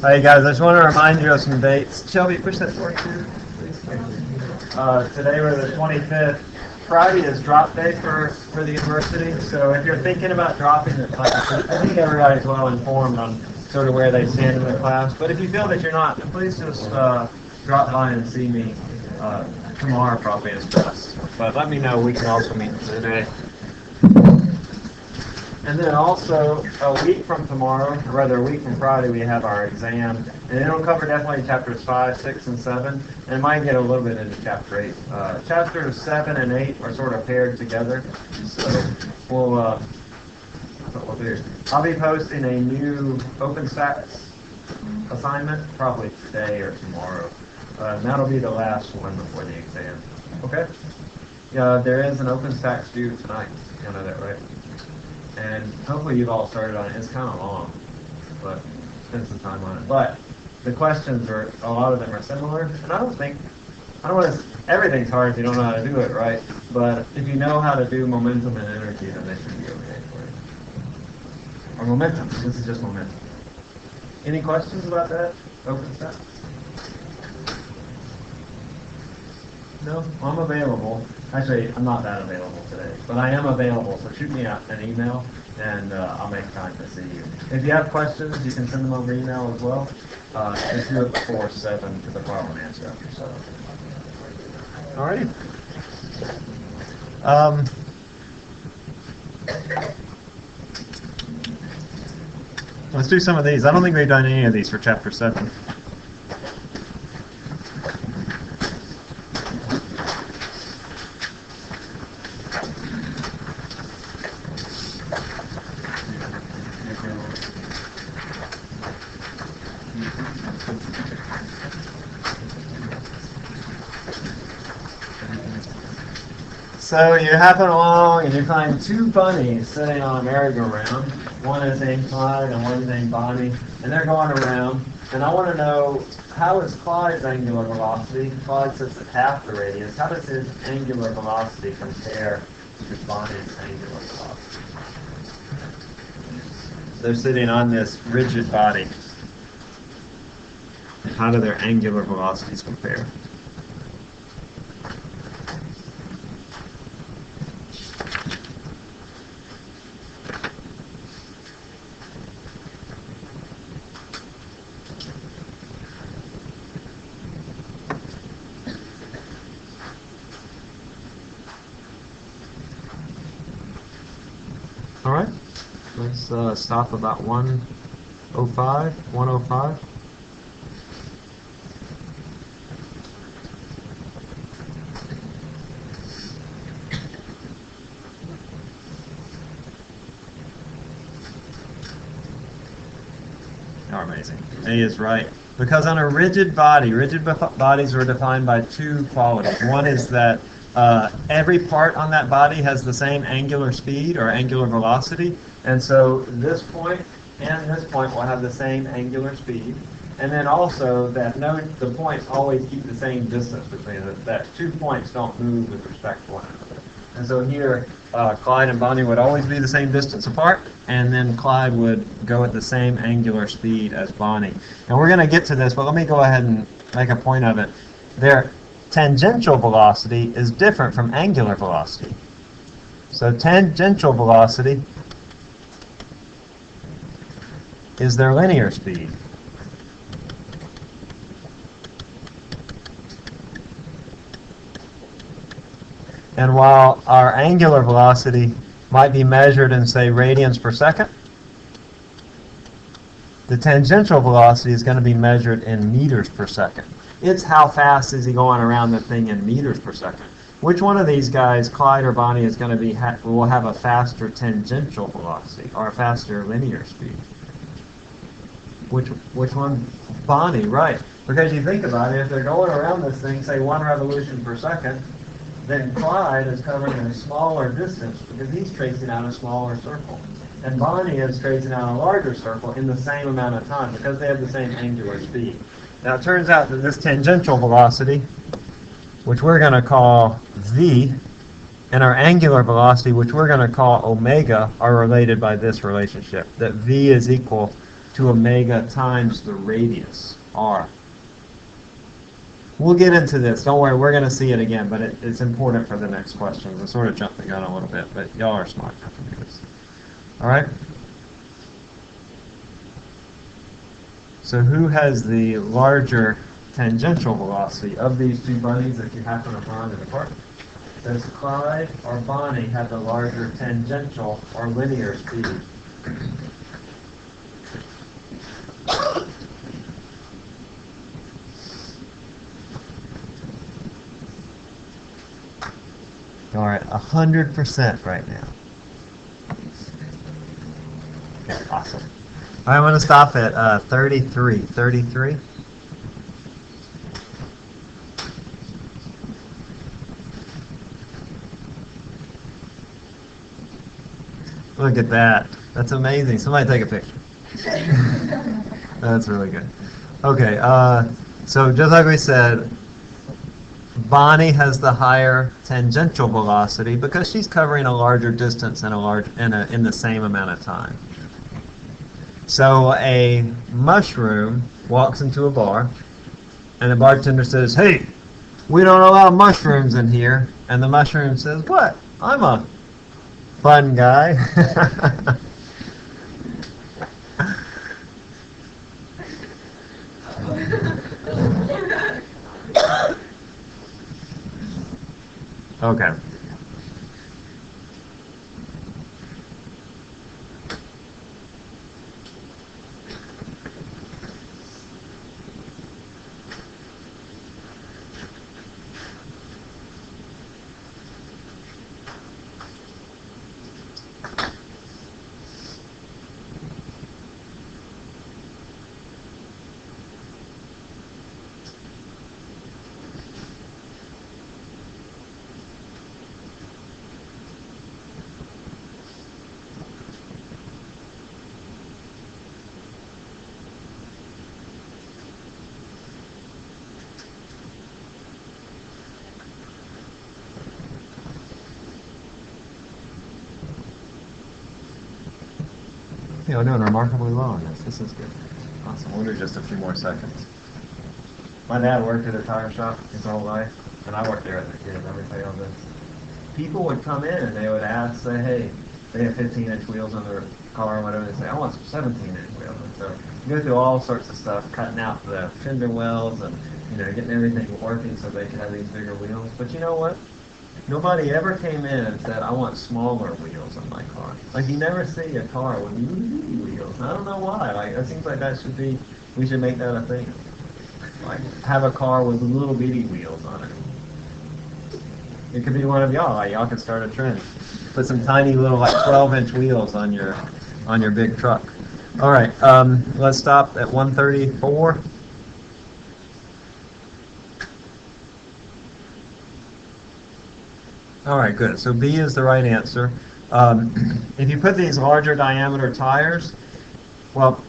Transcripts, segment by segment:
Hey guys, I just want to remind you of some dates. Shelby, push that forward too, please. Today we're the 25th. Friday is drop day for the university, so if you're thinking about dropping the class, I think everybody's well informed on sort of where they stand in the class, but if you feel that you're not, please just drop by and see me tomorrow probably is best. But let me know, we can also meet today. And then also, a week from tomorrow, or rather a week from Friday, we have our exam. And it'll cover definitely chapters 5, 6, and 7. And it might get a little bit into chapter 8. Chapters 7 and 8 are sort of paired together. So that's what we'll do. I'll be posting a new OpenStax assignment, probably today or tomorrow. And that'll be the last one before the exam. Okay? There is an OpenStax due tonight. You know that, right? And hopefully you've all started on it. It's kind of long, but spend some time on it. But the questions a lot of them are similar, and I don't want to, everything's hard if you don't know how to do it right, but if you know how to do momentum and energy, then they should be okay for you. Or momentum, this is just momentum. Any questions about that? OpenStax? No? I'm available. Actually, I'm not that available today, but I am available, so shoot me an email, and I'll make time to see you. If you have questions, you can send them over email as well. Just do it before 7, because I probably won't answer after 7. Alrighty. Let's do some of these. I don't think we've done any of these for Chapter 7. So you happen along and you find two bunnies sitting on a merry-go-round. One is named Clyde and one is named Bonnie, and they're going around. And I want to know, how is Clyde's angular velocity? Clyde sits at half the radius. How does his angular velocity compare to Bonnie's angular velocity? They're sitting on this rigid body. How do their angular velocities compare? All right, let's stop about 105. Oh, amazing. A is right. Because on a rigid bodies are defined by two qualities. One is that every part on that body has the same angular speed or angular velocity, and so this point and this point will have the same angular speed, and then also that the points always keep the same distance between them, that 2 points don't move with respect to one another. And so here, Clyde and Bonnie would always be the same distance apart, and then Clyde would go at the same angular speed as Bonnie. And we're going to get to this, but let me go ahead and make a point of it. Their tangential velocity is different from angular velocity. So tangential velocity is their linear speed. And while our angular velocity might be measured in, say, radians per second, the tangential velocity is going to be measured in meters per second. It's how fast is he going around the thing in meters per second. Which one of these guys, Clyde or Bonnie, is going to be will have a faster tangential velocity or a faster linear speed? Which one? Bonnie, right? Because you think about it, if they're going around this thing, say 1 revolution per second, then Clyde is covering a smaller distance because he's tracing out a smaller circle. And Bonnie is tracing out a larger circle in the same amount of time because they have the same angular speed. Now it turns out that this tangential velocity, which we're going to call v, and our angular velocity, which we're going to call omega, are related by this relationship, that v is equal to omega times the radius, r. We'll get into this. Don't worry, we're going to see it again, but it's important for the next questions. I sort of jumped the gun a little bit, but y'all are smart enough to do this. All right? So who has the larger tangential velocity of these two bunnies that you happen to find in the park? Does Clyde or Bonnie have the larger tangential or linear speed? All right, 100% right now. Okay, awesome. All right, I'm going to stop at 33. 33? Look at that. That's amazing. Somebody take a picture. That's really good. Okay, so just like we said, Bonnie has the higher tangential velocity because she's covering a larger distance in the same amount of time. So a mushroom walks into a bar, and the bartender says, "Hey, we don't allow mushrooms in here." And the mushroom says, "What? I'm a fun guy." Okay. We're doing remarkably well on this. This is good. Awesome. We'll do just a few more seconds. My dad worked at a tire shop his whole life, and I worked there as a kid. Let me tell you all this. People would come in and they would ask, say, "Hey, they have 15-inch wheels on their car or whatever." They say, "I want some 17-inch wheels." And so you go through all sorts of stuff, cutting out the fender wells and getting everything working so they could have these bigger wheels. But you know what? Nobody ever came in and said, "I want smaller wheels on my car." Like, you never see a car with little wheels. I don't know why. Like, it seems like we should make that a thing. Like, have a car with little bitty wheels on it. It could be one of y'all. Like, y'all could start a trend. Put some tiny little, like, 12-inch wheels on your big truck. All right, let's stop at 134. All right, good. So B is the right answer. If you put these larger diameter tires, well,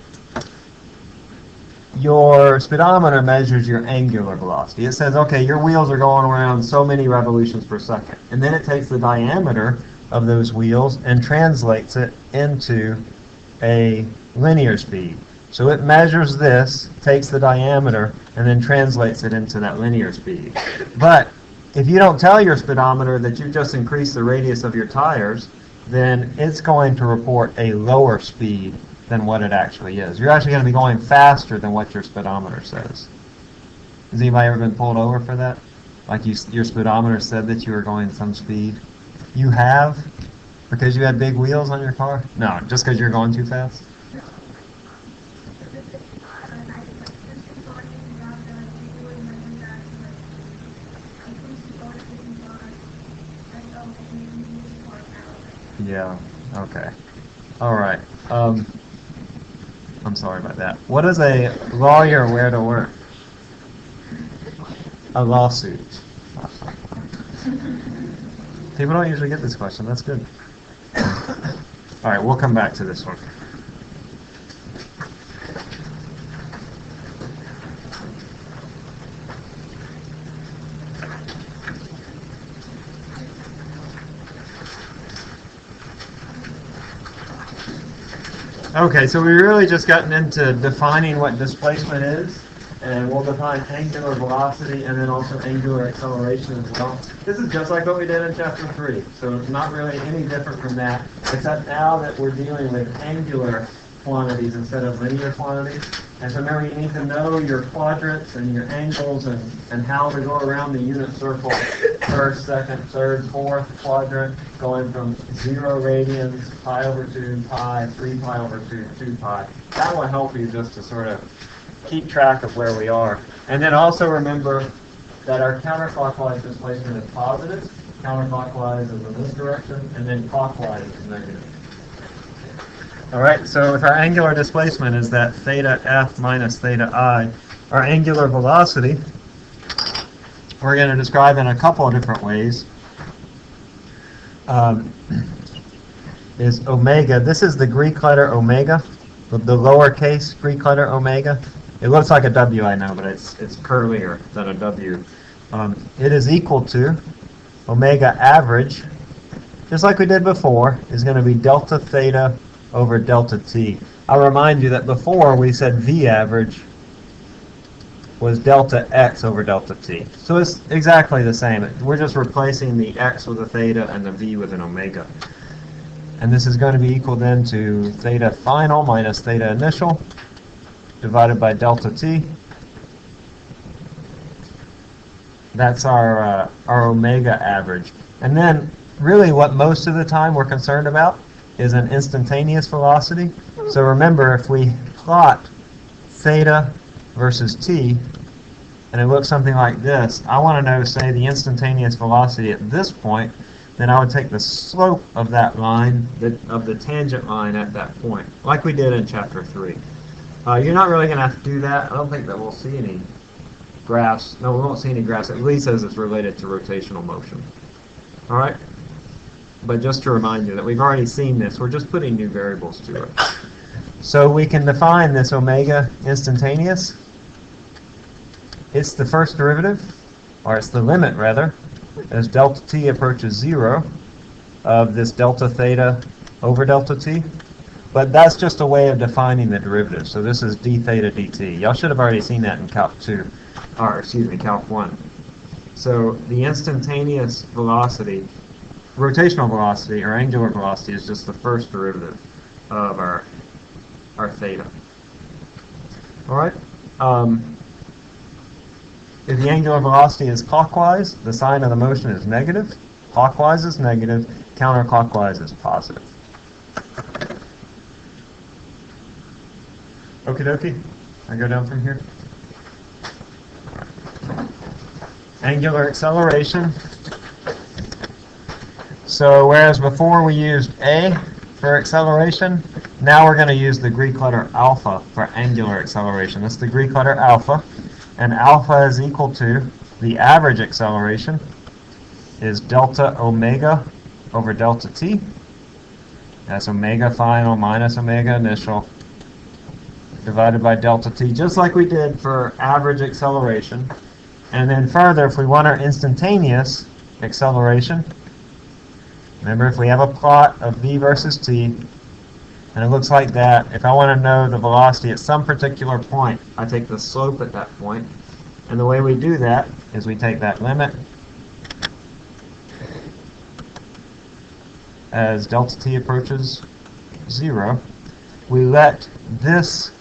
your speedometer measures your angular velocity. It says, okay, your wheels are going around so many revolutions per second. And then it takes the diameter of those wheels and translates it into a linear speed. So it measures this, takes the diameter, and then translates it into that linear speed. But if you don't tell your speedometer that you've just increased the radius of your tires, then it's going to report a lower speed than what it actually is. You're actually going to be going faster than what your speedometer says. Has anybody ever been pulled over for that? Like your speedometer said that you were going some speed? You have? Because you had big wheels on your car? No, just because you're going too fast? Yeah, okay. All right. I'm sorry about that. What does a lawyer wear to work? A lawsuit. People don't usually get this question. That's good. All right, we'll come back to this one. Okay, so we've really just gotten into defining what displacement is, and we'll define angular velocity and then also angular acceleration as well. This is just like what we did in chapter 3, so it's not really any different from that, except now that we're dealing with angular quantities instead of linear quantities. And so remember, you need to know your quadrants and your angles and how to go around the unit circle, first, second, third, fourth quadrant, going from 0 radians, pi over 2, pi, 3 pi over 2, 2 pi. That will help you just to sort of keep track of where we are. And then also remember that our counterclockwise displacement is positive, counterclockwise is in this direction, and then clockwise is negative. All right, so if our angular displacement is that theta f minus theta I, our angular velocity, we're going to describe in a couple of different ways, is omega. This is the Greek letter omega, the lowercase Greek letter omega. It looks like a W, I know, but it's curlier than a W. It is equal to omega average, just like we did before, is going to be delta theta over delta t. I'll remind you that before we said V average was delta x over delta t. So it's exactly the same. We're just replacing the x with a theta and the V with an omega. And this is going to be equal then to theta final minus theta initial divided by delta t. That's our omega average. And then really what most of the time we're concerned about is an instantaneous velocity. So remember, if we plot theta versus t, and it looks something like this, I want to know, say, the instantaneous velocity at this point, then I would take the slope of that line, of the tangent line at that point, like we did in chapter 3. You're not really going to have to do that. I don't think that we'll see any graphs. No, we won't see any graphs, at least as it's related to rotational motion. All right? But just to remind you that we've already seen this, we're just putting new variables to it. So we can define this omega instantaneous. It's the first derivative, or it's the limit rather, as delta t approaches 0 of this delta theta over delta t. But that's just a way of defining the derivative. So this is d theta dt. Y'all should have already seen that in Calc 2, or excuse me, Calc 1. So the instantaneous velocity, rotational velocity or angular velocity, is just the first derivative of our theta. All right. If the angular velocity is clockwise, the sign of the motion is negative. Clockwise is negative. Counterclockwise is positive. Okie dokie. I go down from here. Angular acceleration. So whereas before we used A for acceleration, now we're going to use the Greek letter alpha for angular acceleration. That's the Greek letter alpha. And alpha is equal to the average acceleration is delta omega over delta t. That's omega final minus omega initial divided by delta t, just like we did for average acceleration. And then further, if we want our instantaneous acceleration, remember, if we have a plot of v versus t, and it looks like that, if I want to know the velocity at some particular point, I take the slope at that point. And the way we do that is we take that limit as delta t approaches 0. We let this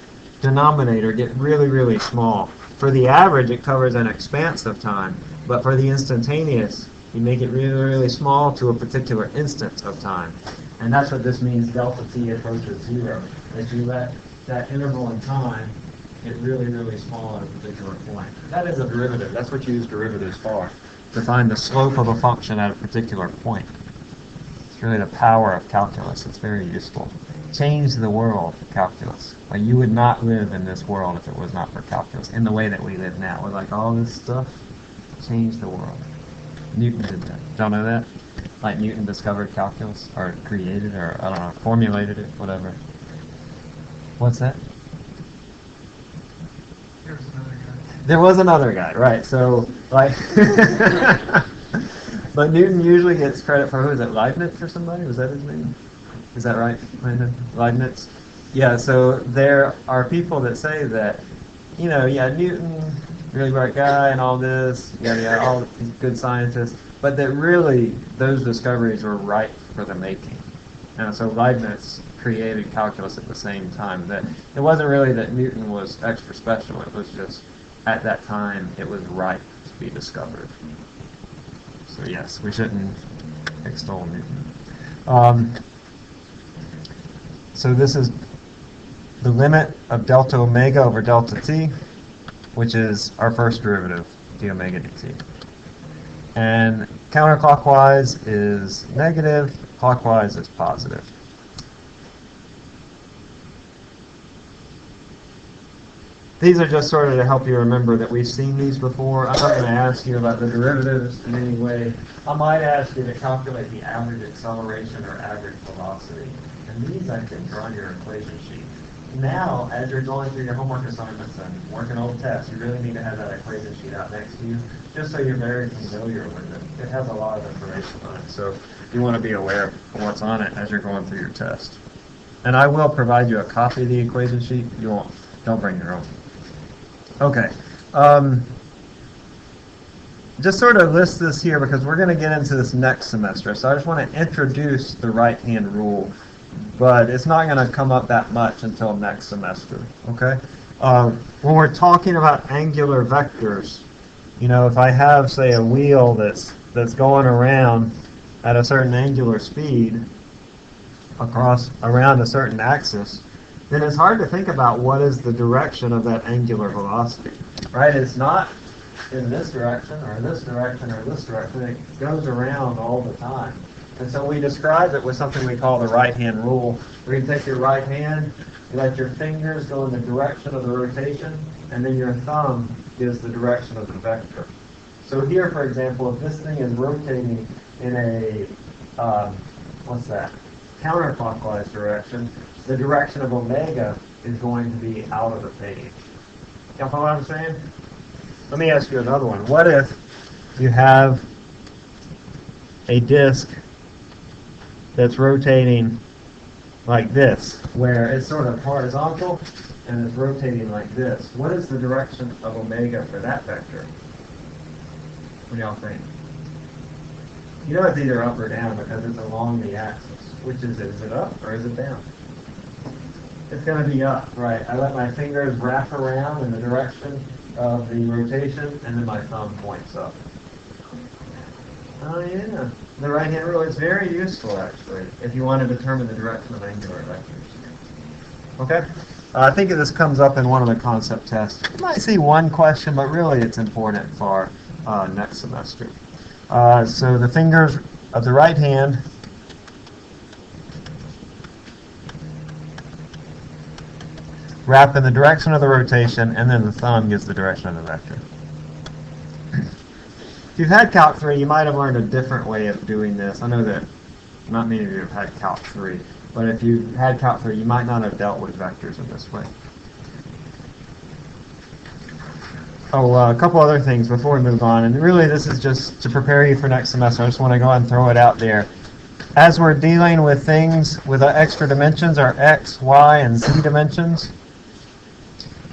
denominator get really, really small. For the average, it covers an expanse of time, but for the instantaneous, you make it really, really small to a particular instant of time. And that's what this means, delta t approaches 0. That you let that interval in time get really, really small at a particular point. That is a derivative. That's what you use derivatives for, to find the slope of a function at a particular point. It's really the power of calculus. It's very useful. Change the world, calculus. Like, you would not live in this world if it was not for calculus, in the way that we live now. We're like, all this stuff changed the world. Newton did that. Y'all know that? Like, Newton discovered calculus, or created, or, I don't know, formulated it, whatever. What's that? There was another guy, right? So, like, but Newton usually gets credit for, who is it, Leibniz or somebody? Was that his name? Is that right, Landon? Leibniz? Yeah, so there are people that say that, yeah, Newton, really bright guy and all this, yeah, all these good scientists, but that really those discoveries were ripe for the making. And so Leibniz created calculus at the same time. That it wasn't really that Newton was extra special, it was just at that time it was ripe to be discovered. So yes, we shouldn't extol Newton. So this is the limit of delta omega over delta t, which is our first derivative, d omega dt. And counterclockwise is negative, clockwise is positive. These are just sort of to help you remember that we've seen these before. I'm not going to ask you about the derivatives in any way. I might ask you to calculate the average acceleration or average velocity. And these I think are on your equation sheet. Now, as you're going through your homework assignments and working on tests, you really need to have that equation sheet out next to you, just so you're very familiar with it. It has a lot of information on it, so you want to be aware of what's on it as you're going through your test. And I will provide you a copy of the equation sheet. Don't bring your own. Okay. Just sort of list this here because we're going to get into this next semester. So I just want to introduce the right-hand rule, but it's not going to come up that much until next semester. Okay. When we're talking about angular vectors, if I have, say, a wheel that's going around at a certain angular speed around a certain axis, then it's hard to think about what is the direction of that angular velocity, right? It's not in this direction or this direction or this direction. It goes around all the time. And so we describe it with something we call the right-hand rule, where you take your right hand, you let your fingers go in the direction of the rotation, and then your thumb gives the direction of the vector. So here, for example, if this thing is rotating in a, counterclockwise direction, the direction of omega is going to be out of the page. You follow what I'm saying? Let me ask you another one. What if you have a disk that's rotating like this, where it's sort of horizontal and it's rotating like this? What is the direction of omega for that vector? What do y'all think? It's either up or down because it's along the axis. Which is it? Is it up or is it down? It's going to be up, right? I let my fingers wrap around in the direction of the rotation, and then my thumb points up. Oh yeah, the right-hand rule is very useful, actually, if you want to determine the direction of angular vectors. Okay? I think this comes up in one of the concept tests. You might see one question, but really it's important for next semester. So the fingers of the right hand wrap in the direction of the rotation, and then the thumb gives the direction of the vector. If you've had Calc 3, you might have learned a different way of doing this. I know that not many of you have had Calc 3, but if you had Calc 3, you might not have dealt with vectors in this way. A couple other things before we move on, and really this is just to prepare you for next semester. I just want to go ahead and throw it out there. As we're dealing with things with extra dimensions, our x, y, and z dimensions,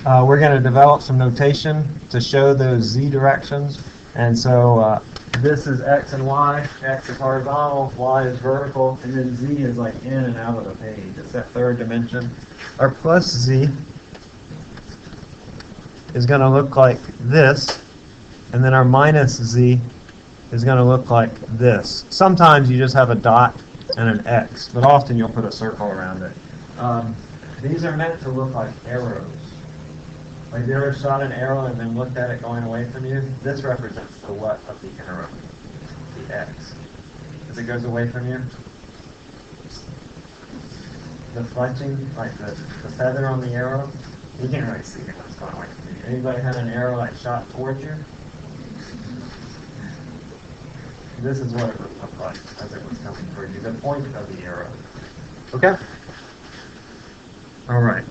we're going to develop some notation to show those z directions. And so this is x and y. X is horizontal, y is vertical, and then z is like in and out of the page. It's that third dimension. Our plus z is going to look like this, and then our minus z is going to look like this. Sometimes you just have a dot and an x, but often you'll put a circle around it. These are meant to look like arrows. Like, have you ever shot an arrow and then looked at it going away from you? This represents the what of the arrow, the x. As it goes away from you, the fletching, like the feather on the arrow, you can't really see it when it's going away from you. Anybody had an arrow like shot towards you? This is what it would look like as it was coming towards you, the point of the arrow. Okay? All right.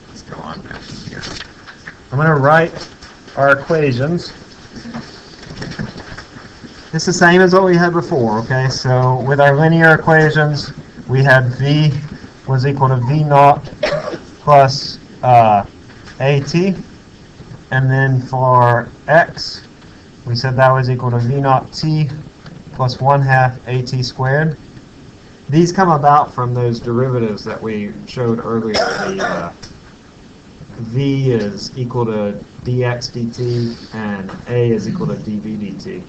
Let's go on back here. I'm going to write our equations. It's the same as what we had before, okay? So with our linear equations, we had v was equal to V naught plus AT. And then for x, we said that was equal to V naught T plus 1/2 AT squared. These come about from those derivatives that we showed earlier. The V is equal to dx dt and A is equal to dv dt.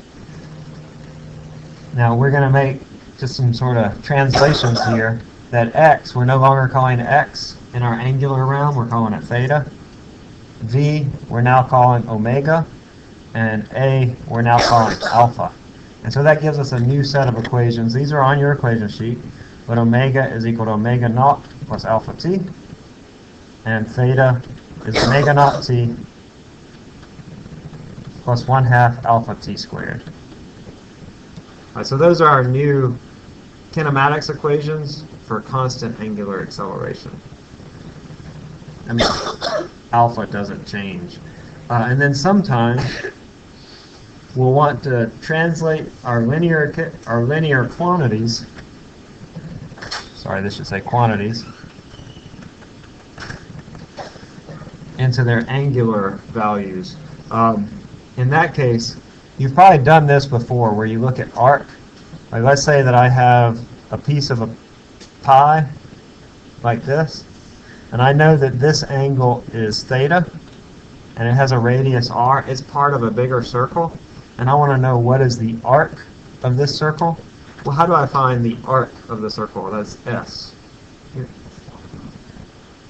Now we're going to make just some sort of translations here. That x, we're no longer calling x in our angular realm, we're calling it theta. V, we're now calling omega. And A, we're now calling alpha. And so that gives us a new set of equations. These are on your equation sheet. But omega is equal to omega naught plus alpha t. And theta is omega naught t plus 1/2 alpha t squared. All right, so those are our new kinematics equations for constant angular acceleration. I mean, alpha doesn't change. And then sometimes we'll want to translate our linear quantities. Sorry, this should say quantities. Into their angular values. In that case, you've probably done this before where you look at arc. Like let's say that I have a piece of a pie like this, and I know that this angle is theta, and it has a radius r. It's part of a bigger circle, and I want to know what is the arc of this circle. Well, how do I find the arc of the circle? That's S. Here.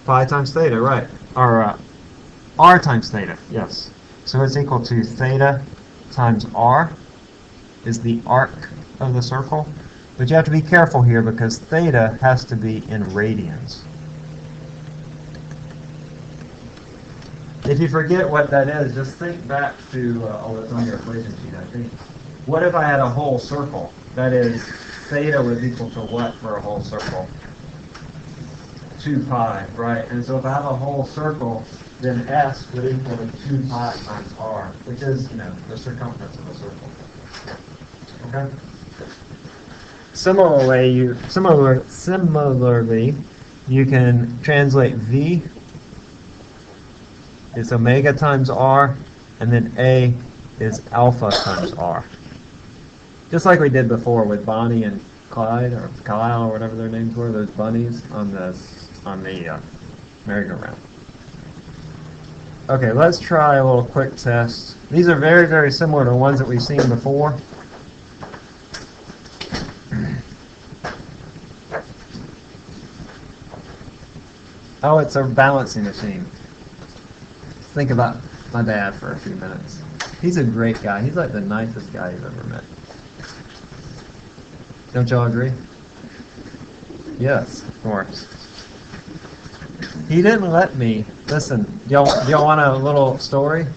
Pi times theta, right. Or r times theta, yes. So it's equal to theta times r is the arc of the circle. But you have to be careful here because theta has to be in radians. If you forget what that is, just think back to, it's on your equation sheet, I think. What if I had a whole circle? That is, theta was equal to what for a whole circle? 2 pi, right? And so if I have a whole circle, then S would equal to 2 pi times r, which is, the circumference of a circle. Okay? Similarly, you can translate V is omega times r, and then A is alpha times r. Just like we did before with Bonnie and Clyde, or Kyle, or whatever their names were, those bunnies on the merry-go-round. Okay, let's try a little quick test. These are very, very similar to ones that we've seen before. Oh, it's a balancing machine. Think about my dad for a few minutes. He's a great guy. He's like the nicest guy you've ever met. Don't y'all agree? Yes, of course. He didn't let me. Listen, y'all want a little story?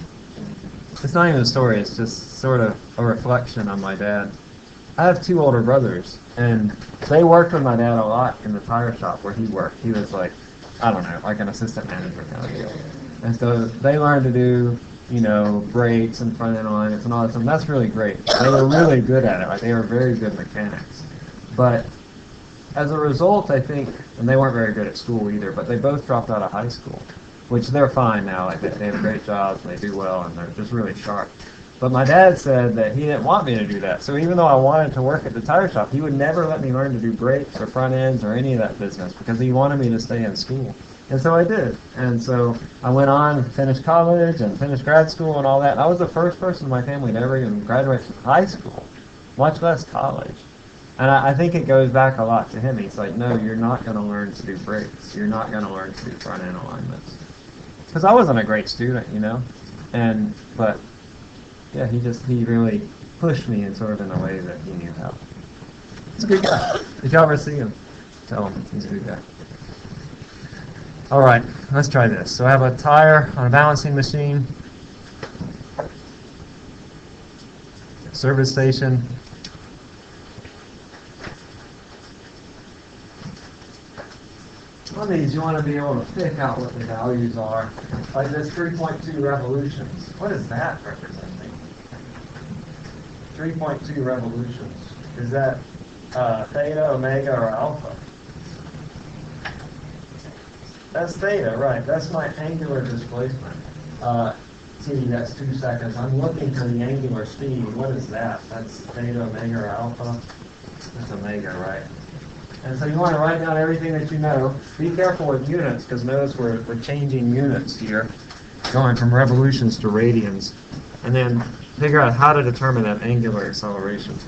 It's not even a story. It's just sort of a reflection on my dad. I have 2 older brothers, and they worked with my dad a lot in the tire shop where he worked. He was like, I don't know, like an assistant manager kind of deal. And so they learned to do, brakes and front end alignments and all that stuff. That's really great. They were really good at it. Like they were very good mechanics. But as a result, I think, and they weren't very good at school either, but they both dropped out of high school, which they're fine now. Like they have great jobs and they do well and they're just really sharp. But my dad said that he didn't want me to do that. So even though I wanted to work at the tire shop, he would never let me learn to do brakes or front ends or any of that business because he wanted me to stay in school. And so I did. And so I went on and finished college and finished grad school and all that. And I was the first person in my family to ever even graduate from high school, much less college. And I think it goes back a lot to him. He's like, no, you're not going to learn to do brakes. You're not going to learn to do front end alignments. Because I wasn't a great student, But yeah, he really pushed me in sort of in a way that he knew how. He's a good guy. If y'all ever see him, tell him he's a good guy. All right, let's try this. So I have a tire on a balancing machine, service station. On these, you want to be able to pick out what the values are. Like this 3.2 revolutions. What is that representing? 3.2 revolutions. Is that theta, omega, or alpha? That's theta, right. That's my angular displacement. T, that's 2 seconds. I'm looking for the angular speed. What is that? That's theta, omega, or alpha. That's omega, right? And so you want to write down everything that you know. Be careful with units, because notice we're changing units here, going from revolutions to radians. And then figure out how to determine that angular acceleration.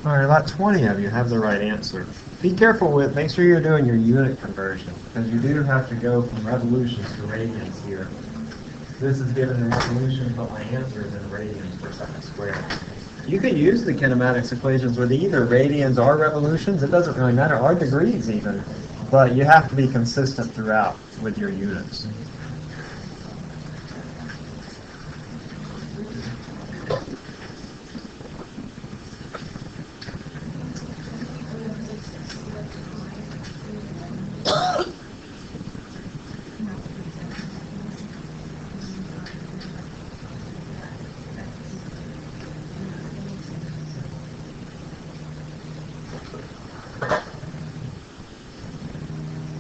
All right, about 20 of you have the right answer. Be careful with, make sure you're doing your unit conversion, because you do have to go from revolutions to radians here. This is given in revolutions, but my answer is in radians per second squared. You can use the kinematics equations with either radians or revolutions. It doesn't really matter, or degrees even, but you have to be consistent throughout with your units.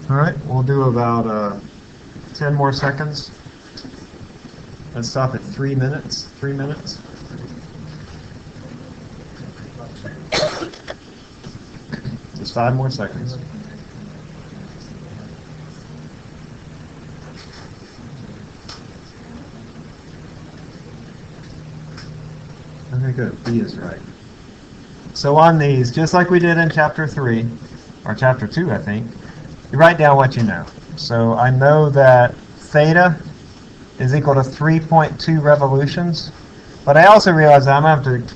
All right, we'll do about 10 more seconds. Let's stop at 3 minutes. 3 minutes. Just 5 more seconds. Okay, good. B is right. So on these, just like we did in Chapter 3, or Chapter 2, I think, you write down what you know. So I know that theta is equal to 3.2 revolutions, but I also realize that I'm going to have to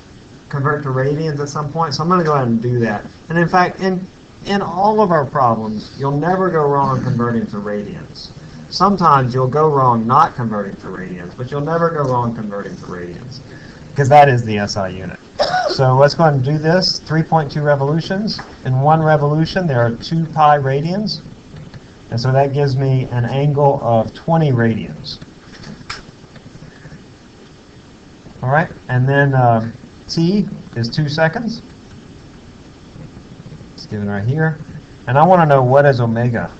convert to radians at some point, so I'm going to go ahead and do that. And in fact, in all of our problems, you'll never go wrong converting to radians. Sometimes you'll go wrong not converting to radians, but you'll never go wrong converting to radians, because that is the SI unit. So let's go ahead and do this. 3.2 revolutions. In 1 revolution, there are 2 pi radians. And so that gives me an angle of 20 radians. All right, and then T is 2 seconds. It's given right here. And I want to know what is omega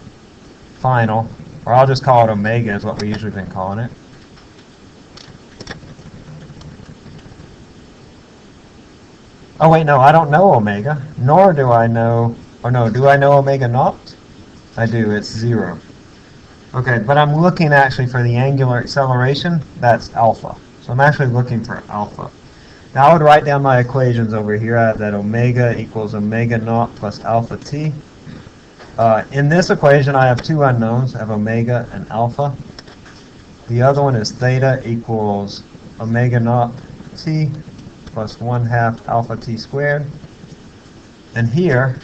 final, or I'll just call it omega is what we usually been calling it. Oh wait, no, I don't know omega, nor do I know, or no, do I know omega naught? I do, it's 0. Okay, but I'm looking actually for the angular acceleration, that's alpha. So I'm actually looking for alpha. Now I would write down my equations over here. I have that omega equals omega naught plus alpha t. In this equation I have 2 unknowns, I have omega and alpha. The other one is theta equals omega naught t plus 1/2 alpha t squared. And here,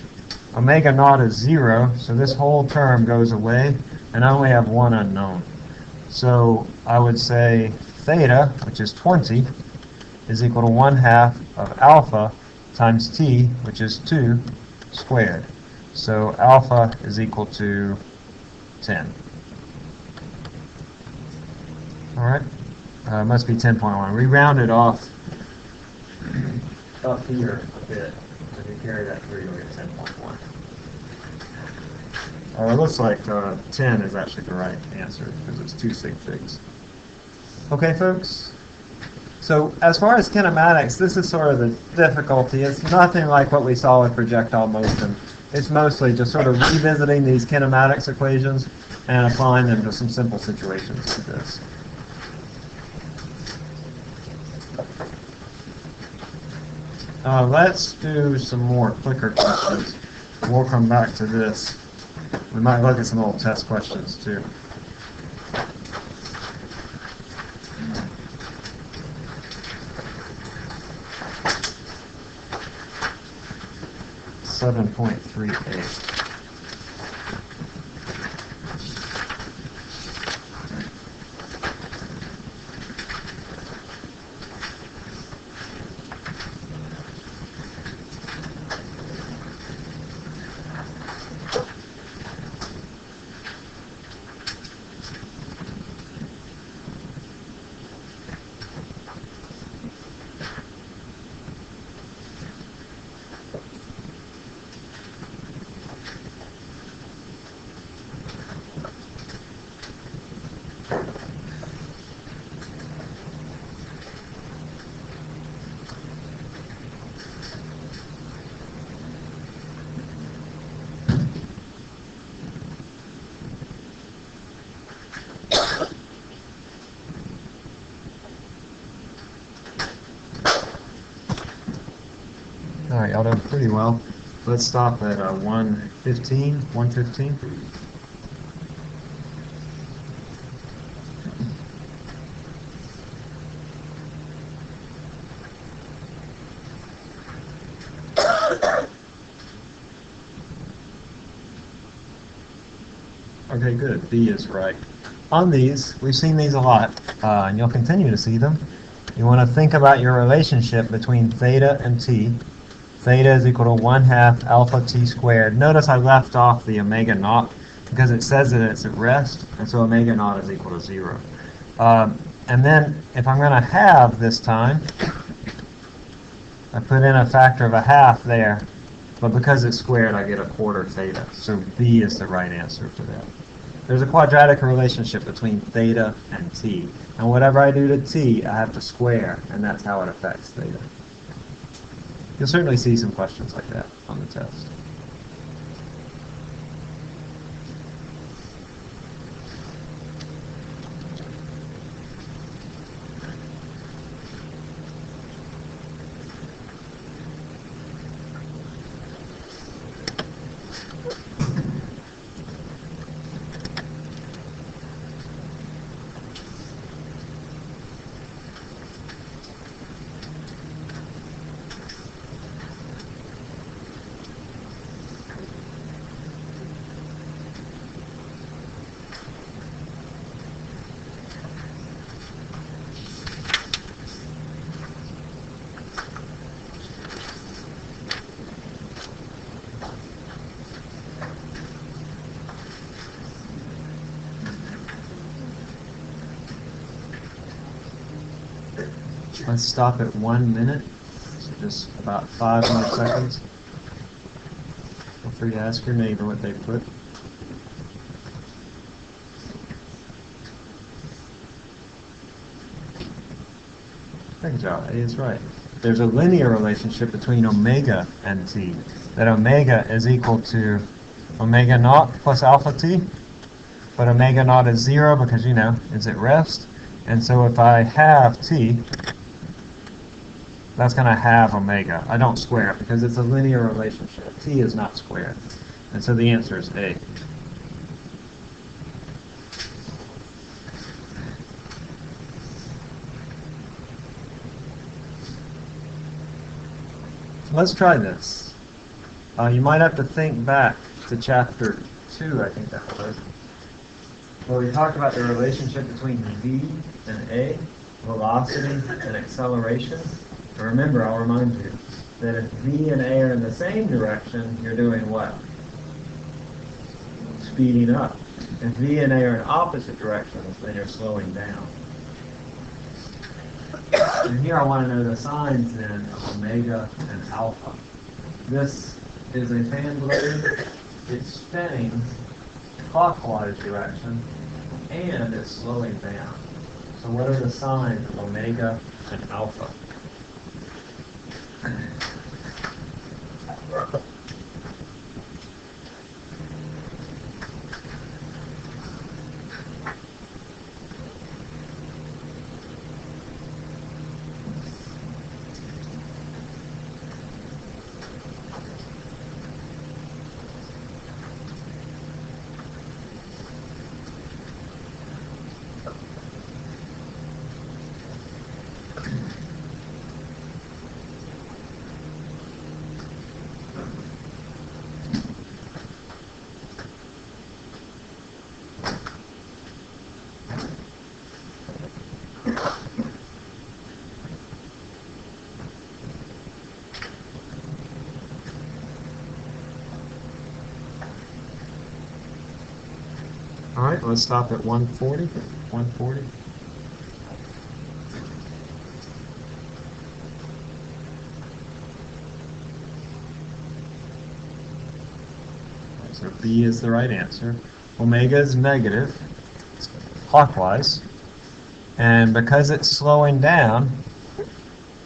omega naught is 0, so this whole term goes away, and I only have 1 unknown. So I would say theta, which is 20, is equal to 1/2 of alpha times t, which is 2, squared. So alpha is equal to 10. All right, must be 10.1. We rounded off up here a bit. So if you carry that through, you'll get 10.1. It looks like 10 is actually the right answer because it's 2 sig figs. Okay, folks? So as far as kinematics, this is sort of the difficulty. It's nothing like what we saw with projectile motion. It's mostly just sort of revisiting these kinematics equations. and applying them to some simple situations like this. Let's do some more clicker questions. We'll come back to this. We might look at some old test questions too. .38. All right, y'all done pretty well. Let's stop at 115. 115. Okay, good. B is right. On these, we've seen these a lot, and you'll continue to see them. You want to think about your relationship between theta and t. Theta is equal to 1/2 alpha t squared. Notice I left off the omega naught because it says that it's at rest, and so omega naught is equal to 0. And then if I'm going to have this time, I put in a factor of 1/2 there, but because it's squared, I get 1/4 theta. So B is the right answer for that. There's a quadratic relationship between theta and t, and whatever I do to t, I have to square, and that's how it affects theta. You'll certainly see some questions like that on the test. Let's stop at 1 minute, so just about 5 more seconds. Feel free to ask your neighbor what they put. Good job, A is right. There's a linear relationship between omega and t, that omega is equal to omega naught plus alpha t, but omega naught is 0 because, you know, it's at rest. And so if I have t, that's going to have omega. I don't square it because it's a linear relationship. T is not squared. And so the answer is A. Let's try this. You might have to think back to chapter 2, I think that was, where we talked about the relationship between V and A, velocity and acceleration. And remember, I'll remind you that if V and A are in the same direction, you're doing what? Speeding up. If V and A are in opposite directions, then you're slowing down. And here I want to know the signs then of omega and alpha. This is a fan blade. It's spinning clockwise direction, and it's slowing down. So what are the signs of omega and alpha? right, let's stop at 140. 140. So B is the right answer. Omega is negative, clockwise. And because it's slowing down,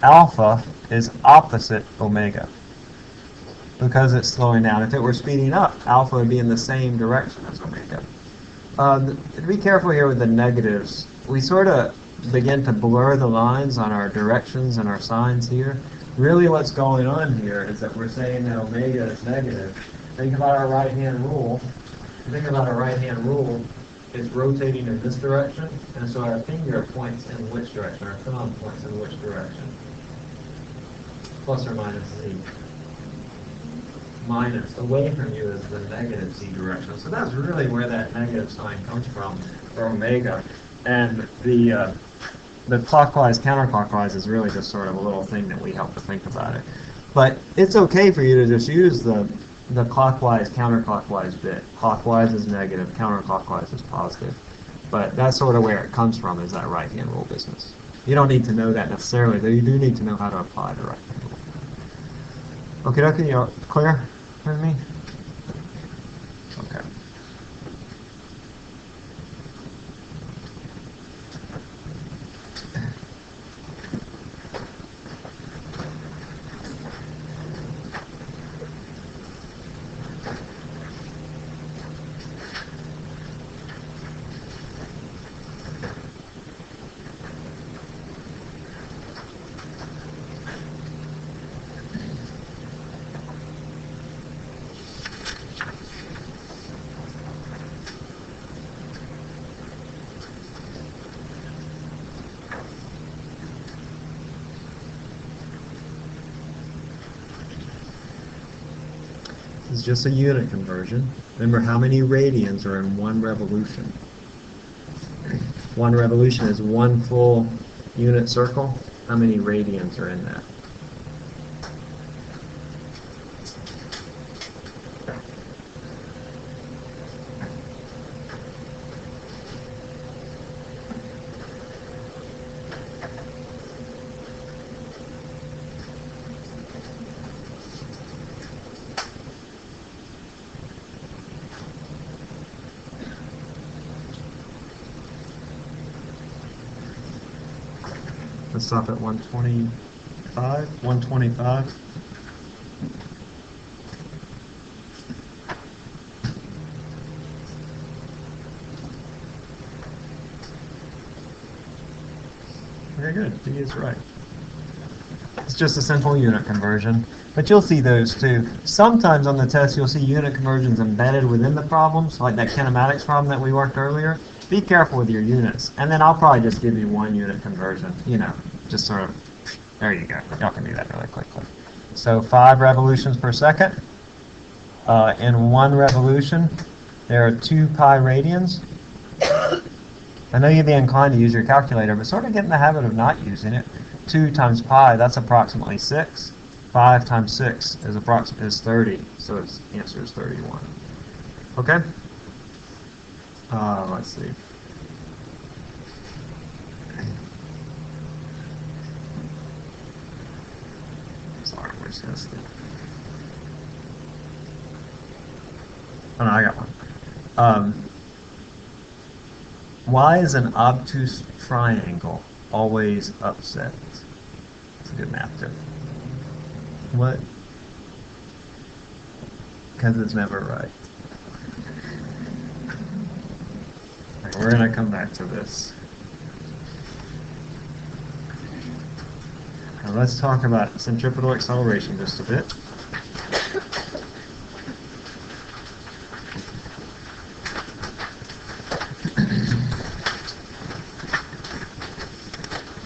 alpha is opposite omega. Because it's slowing down. If it were speeding up, alpha would be in the same direction as omega. Be careful here with the negatives. We sort of begin to blur the lines on our directions and our signs here. Really what's going on here is that we're saying that omega is negative. Think about our right-hand rule. It's rotating in this direction, and so our finger points in which direction? Our thumb points in which direction? Plus or minus Z. Minus. Away from you is the negative Z direction. So that's really where that negative sign comes from for omega. And the clockwise, counterclockwise is really just sort of a little thing that we help to think about it. But it's okay for you to just use the clockwise, counterclockwise bit. Clockwise is negative, counterclockwise is positive. But that's sort of where it comes from, is that right-hand rule business. You don't need to know that necessarily, though you do need to know how to apply the right-hand rule. Okay, you clear with me? Okay. Is just a unit conversion. Remember how many radians are in one revolution? One revolution is one full unit circle. How many radians are in that? Let's stop at 125. 125. Very good. D is right. It's just a simple unit conversion, but you'll see those too. Sometimes on the test you'll see unit conversions embedded within the problems, like that kinematics problem that we worked earlier. Be careful with your units, and then I'll probably just give you one unit conversion, just sort of, there you go. Y'all can do that really quickly. So 5 revolutions per second. In 1 revolution, there are 2 pi radians. I know you'd be inclined to use your calculator, but sort of get in the habit of not using it. 2 times pi, that's approximately 6. 5 times 6 is 30, so its answer is 31. Okay? Let's see. Sorry, where's this thing? Oh, no, I got one. Why is an obtuse triangle always upset? It's a good math tip. What? Because it's never right. We're going to come back to this. Now let's talk about centripetal acceleration just a bit.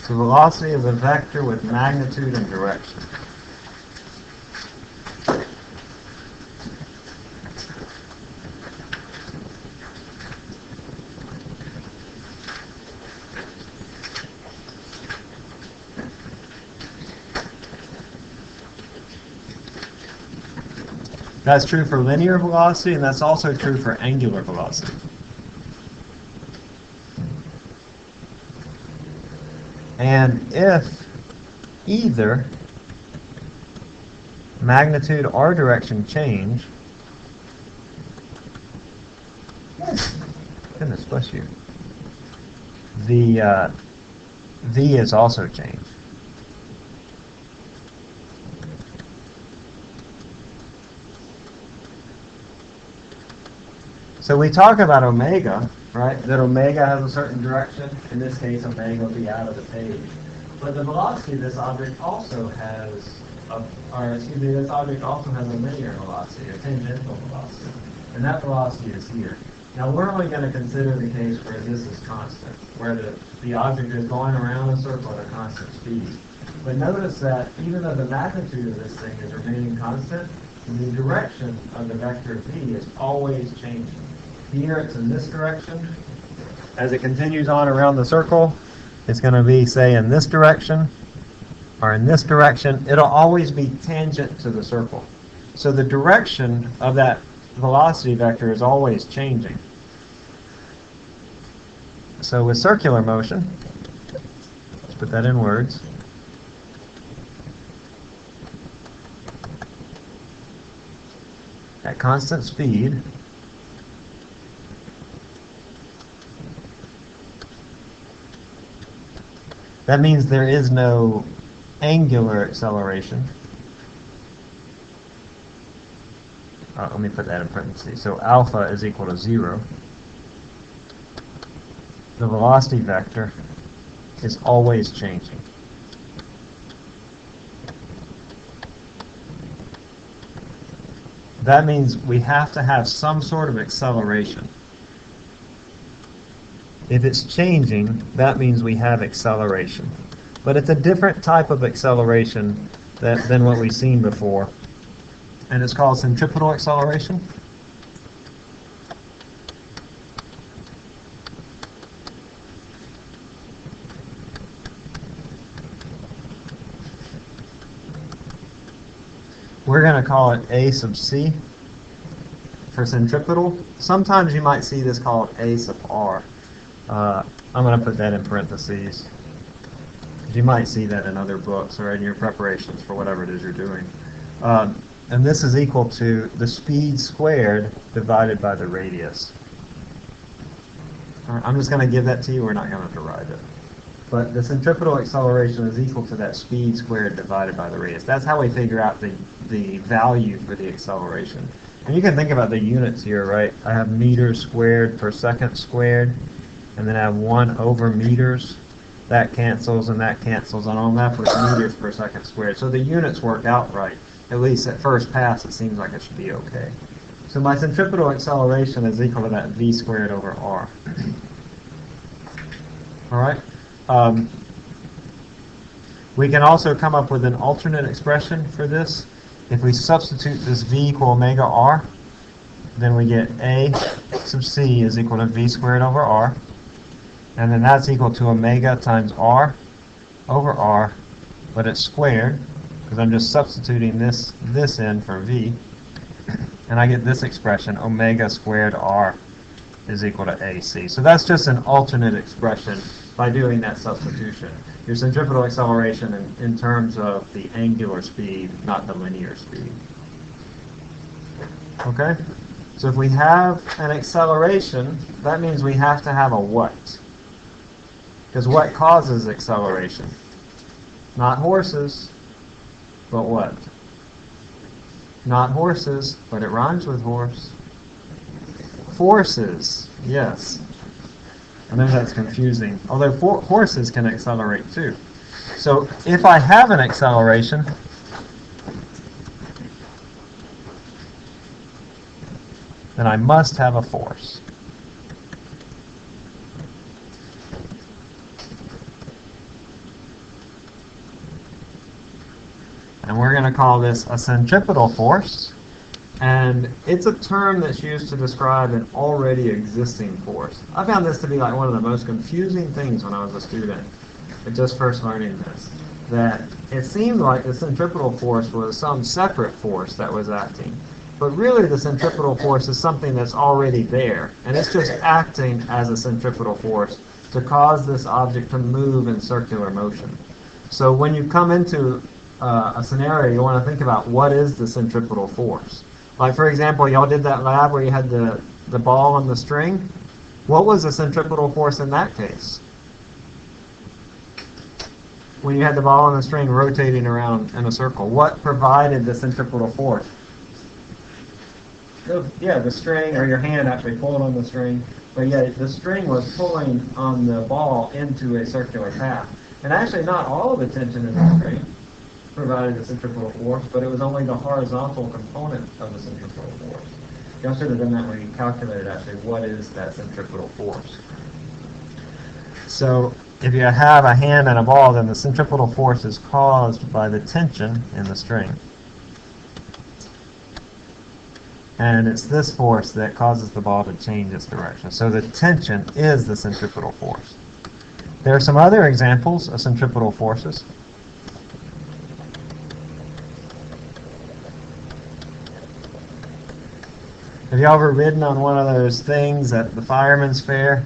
So velocity is a vector with magnitude and direction. That's true for linear velocity, and that's also true for angular velocity. And if either magnitude or direction change, goodness bless you, the V is also changed. So we talk about omega, right? That omega has a certain direction. In this case, omega will be out of the page. But the velocity of this object also has, this object also has a linear velocity, a tangential velocity. And that velocity is here. Now we're only going to consider the case where this is constant, where the object is going around a circle at a constant speed. But notice that even though the magnitude of this thing is remaining constant, the direction of the vector v is always changing. Here it's in this direction. As it continues on around the circle, it's going to be, say, in this direction or in this direction. It'll always be tangent to the circle. So the direction of that velocity vector is always changing. So with circular motion, let's put that in words. At constant speed, that means there is no angular acceleration. Let me put that in parentheses. So alpha is equal to 0. The velocity vector is always changing. That means we have to have some sort of acceleration. If it's changing, that means we have acceleration. But it's a different type of acceleration than what we've seen before. And it's called centripetal acceleration. We're going to call it A sub c for centripetal. Sometimes you might see this called A sub r. I'm going to put that in parentheses. You might see that in other books or in your preparations for whatever it is you're doing. And this is equal to the speed squared divided by the radius. I'm just going to give that to you. We're not going to have to write it. But the centripetal acceleration is equal to that speed squared divided by the radius. That's how we figure out the value for the acceleration. And you can think about the units here, right? I have meters squared per second squared, and then I have 1 over meters. That cancels and that cancels, and I'm left with meters per second squared. So the units work out right. At least at first pass, it seems like it should be okay. So my centripetal acceleration is equal to that v squared over r. All right. We can also come up with an alternate expression for this. If we substitute this v equal omega r, then we get a sub c is equal to v squared over r. And then that's equal to omega times r over r, but it's squared, because I'm just substituting this in for v. And I get this expression, omega squared r is equal to ac. So that's just an alternate expression by doing that substitution. Your centripetal acceleration in terms of the angular speed, not the linear speed. Okay? So if we have an acceleration, that means we have to have a what? Because what causes acceleration? Not horses, but what? Not horses, but it rhymes with horse. Forces, yes. I know that's confusing, although horses can accelerate too. So if I have an acceleration, then I must have a force. And we're going to call this a centripetal force. And it's a term that's used to describe an already existing force. I found this to be like one of the most confusing things when I was a student, just first learning this. That it seemed like the centripetal force was some separate force that was acting. But really the centripetal force is something that's already there. And it's just acting as a centripetal force to cause this object to move in circular motion. So when you come into a scenario, you want to think about what is the centripetal force. Like, for example, y'all did that lab where you had the ball on the string. What was the centripetal force in that case? When you had the ball on the string rotating around in a circle, what provided the centripetal force? Yeah, the string, or your hand actually pulled on the string, but yeah, the string was pulling on the ball into a circular path. And actually not all of the tension in the string provided the centripetal force, but it was only the horizontal component of the centripetal force. Y'all should have done that when you calculated actually what is that centripetal force. So if you have a hand and a ball, then the centripetal force is caused by the tension in the string. And it's this force that causes the ball to change its direction. So the tension is the centripetal force. There are some other examples of centripetal forces. Have you ever ridden on one of those things at the fireman's fair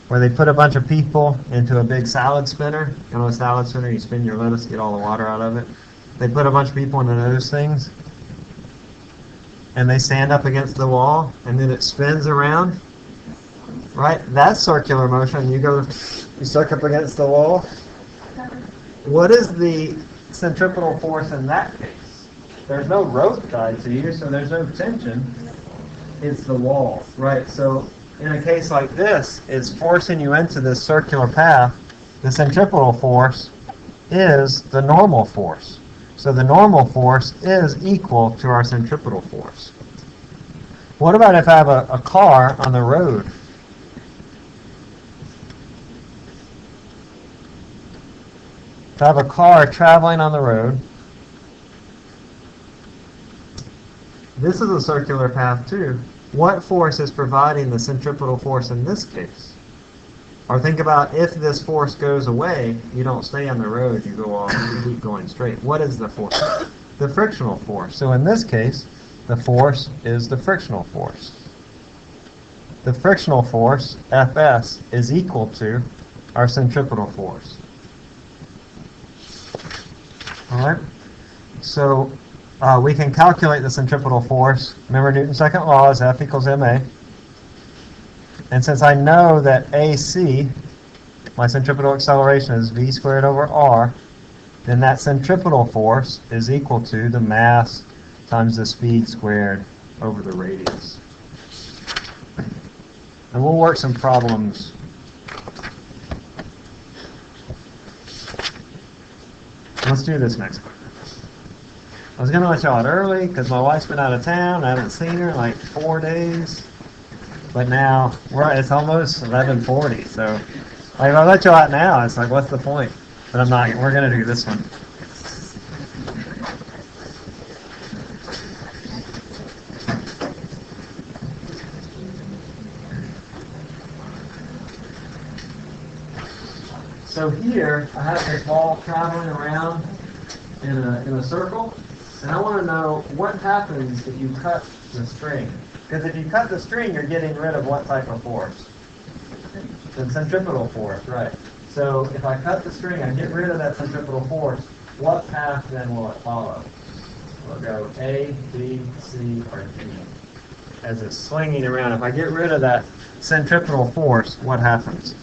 where they put a bunch of people into a big salad spinner? You know, a salad spinner, you spin your lettuce, get all the water out of it. They put a bunch of people into those things, and they stand up against the wall, and then it spins around. Right? That's circular motion. You suck up against the wall. What is the centripetal force in that case? There's no rope tied to you, so there's no tension. It's the wall, right? So in a case like this, it's forcing you into this circular path. The centripetal force is the normal force. So the normal force is equal to our centripetal force. What about if I have a car on the road? If I have a car traveling on the road, this is a circular path too. What force is providing the centripetal force in this case? Or think about if this force goes away, you don't stay on the road, you go off, you keep going straight. What is the force? The frictional force. So in this case, the force is the frictional force. The frictional force, Fs, is equal to our centripetal force. All right? So we can calculate the centripetal force. Remember Newton's second law is F equals ma. And since I know that AC, my centripetal acceleration, is v squared over r, then that centripetal force is equal to the mass times the speed squared over the radius. And we'll work some problems. Let's do this next one. I was going to let y'all out early because my wife's been out of town. I haven't seen her in like 4 days. But now, it's almost 11:40. So like, if I let y'all out now, it's like, what's the point? But I'm not. We're going to do this one. So here, I have this ball traveling around in a circle, and I want to know what happens if you cut the string. Because if you cut the string, you're getting rid of what type of force? The centripetal force, right. So if I cut the string, I get rid of that centripetal force, what path then will it follow? Will it go A, B, C, or D? As it's swinging around, if I get rid of that centripetal force, what happens?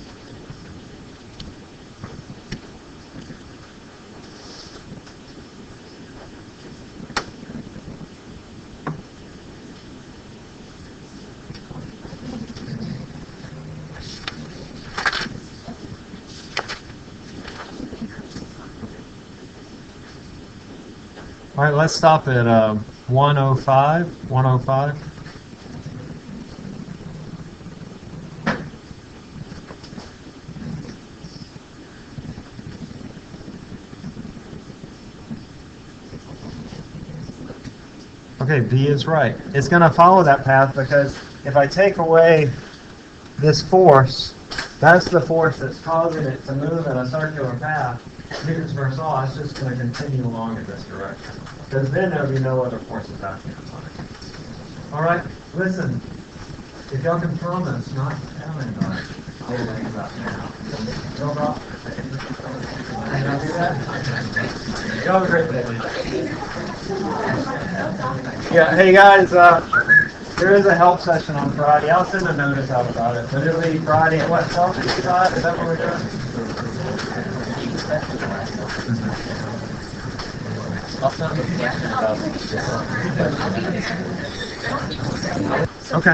All right, let's stop at 105. 105. Okay, B is right. It's going to follow that path because if I take away this force, that's the force that's causing it to move in a circular path. Newton's first law is just going to continue along in this direction. Because then there will be no other forces acting upon it. All right, listen. If y'all can promise not to tell anybody. Y'all have a great day. Yeah, hey guys, there is a help session on Friday. I'll send a notice out about it, but it'll be Friday at what, 12:55? Is that what we're doing? Okay.